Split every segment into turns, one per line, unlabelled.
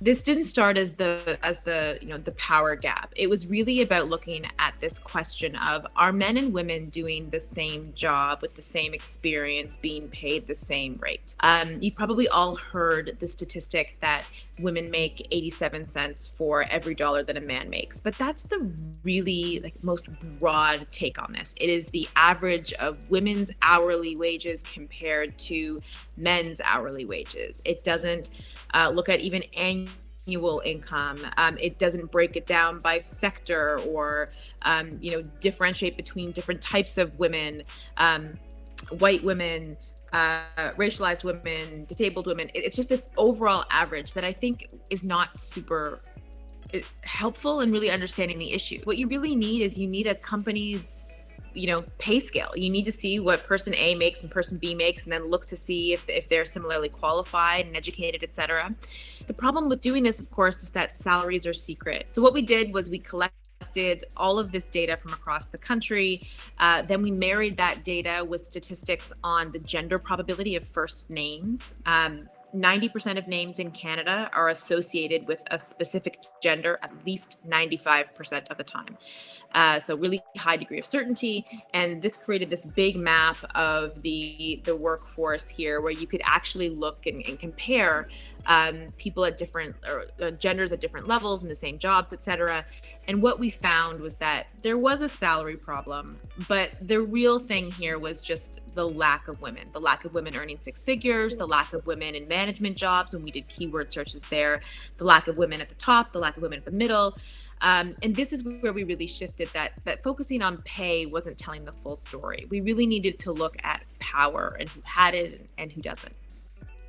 This didn't start as the power gap. It was really about looking at this question of, are men and women doing the same job with the same experience being paid the same rate? You've probably all heard the statistic that women make 87 cents for every dollar that a man makes, but that's the really like most broad take on this. It is the average of women's hourly wages compared to men's hourly wages. It doesn't look at even annual income. It doesn't break it down by sector or, differentiate between different types of women, white women, racialized women, disabled women. It's just this overall average that I think is not super helpful in really understanding the issue. What you really need is you need a company's pay scale. You need to see what person A makes and person B makes, and then look to see if they're similarly qualified and educated, etc. The problem with doing this, of course, is that salaries are secret. So what we did was we collected all of this data from across the country. Then we married that data with statistics on the gender probability of first names. 90% of names in Canada are associated with a specific gender at least 95% of the time. So really high degree of certainty. And this created this big map of the workforce here where you could actually look and compare people at different genders at different levels in the same jobs, etc. And what we found was that there was a salary problem, but the real thing here was just the lack of women earning six figures, the lack of women in management jobs when we did keyword searches there, the lack of women at the top, the lack of women at the middle. And this is where we really shifted that focusing on pay wasn't telling the full story. We really needed to look at power and who had it and who doesn't.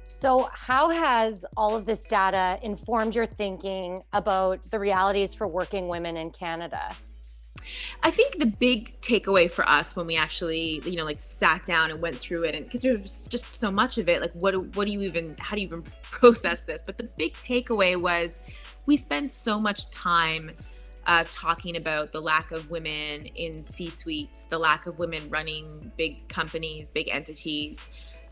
So how has all of this data informed your thinking about the realities for working women in Canada?
I think the big takeaway for us when we actually, sat down and went through it, and because there's just so much of it, like how do you even process this? But the big takeaway was we spend so much time talking about the lack of women in C-suites, the lack of women running big companies, big entities,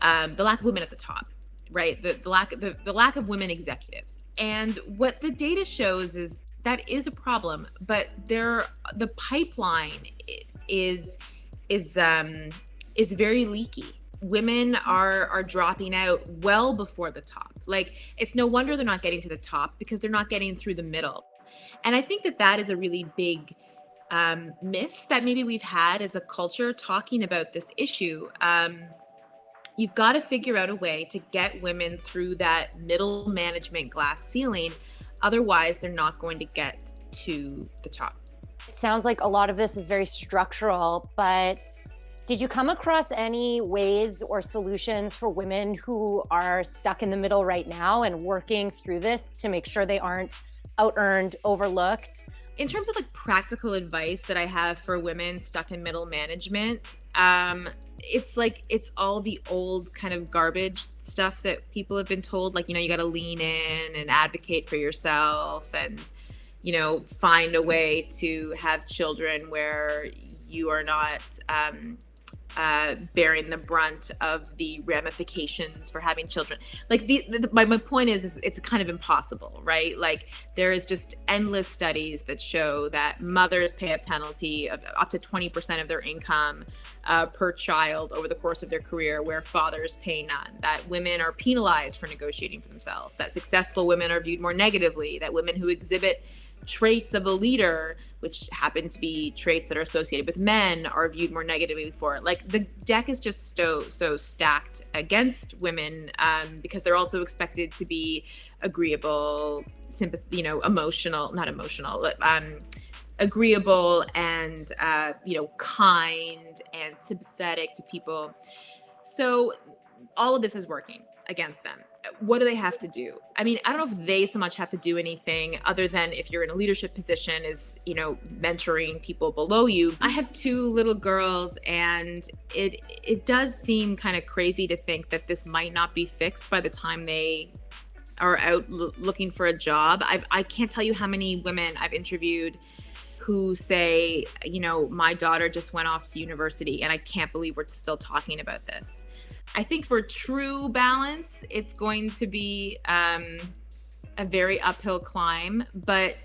the lack of women at the top. Right, the lack of women executives, and what the data shows is that is a problem. But the pipeline is very leaky. Women are dropping out well before the top. Like, it's no wonder they're not getting to the top because they're not getting through the middle. And I think that is a really big miss that maybe we've had as a culture talking about this issue. You've got to figure out a way to get women through that middle management glass ceiling. Otherwise, they're not going to get to the top.
It sounds like a lot of this is very structural, but did you come across any ways or solutions for women who are stuck in the middle right now and working through this to make sure they aren't out-earned, overlooked?
In terms of practical advice that I have for women stuck in middle management, it's all the old kind of garbage stuff that people have been told, you got to lean in and advocate for yourself and, find a way to have children where you are not bearing the brunt of the ramifications for having children. My point is it's kind of impossible, right? There is just endless studies that show that mothers pay a penalty of up to 20% of their income per child over the course of their career, where fathers pay none, that women are penalized for negotiating for themselves, that successful women are viewed more negatively, that women who exhibit traits of a leader, which happen to be traits that are associated with men, are viewed more negatively for it. The deck is just so stacked against women because they're also expected to be agreeable, agreeable and kind and sympathetic to people. So all of this is working against them. what do they have to do? I mean, I don't know if they so much have to do anything other than if you're in a leadership position is, mentoring people below you. I have two little girls, and it does seem kind of crazy to think that this might not be fixed by the time they are out looking for a job. I can't tell you how many women I've interviewed who say, my daughter just went off to university and I can't believe we're still talking about this. I think for true balance, it's going to be a very uphill climb, but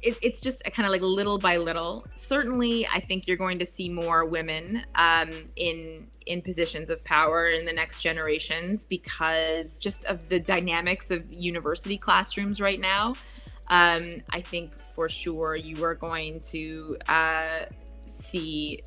it's just kind of like little by little. Certainly, I think you're going to see more women in positions of power in the next generations because just of the dynamics of university classrooms right now. I think for sure you are going to see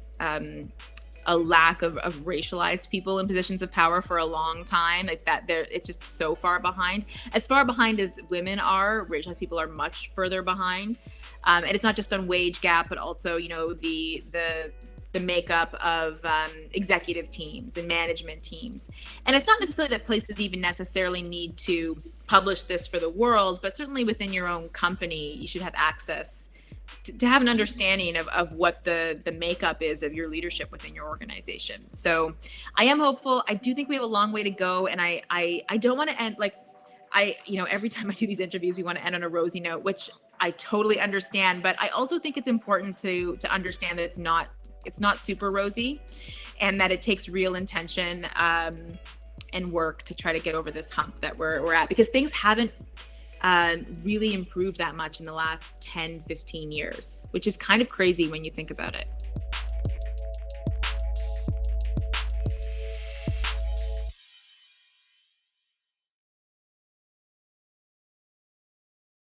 a lack of racialized people in positions of power for a long time. Like that, it's just so far behind. As far behind as women are, racialized people are much further behind. And it's not just on wage gap, but also, the makeup of executive teams and management teams. And it's not necessarily that places even necessarily need to publish this for the world, but certainly within your own company, you should have access to have an understanding of what the makeup is of your leadership within your organization. So I am hopeful. I do think we have a long way to go. And I don't want to end every time I do these interviews, we want to end on a rosy note, which I totally understand. But I also think it's important to understand that it's not super rosy and that it takes real intention and work to try to get over this hump that we're at, because things haven't really improved that much in the last 10, 15 years, which is kind of crazy when you think about it.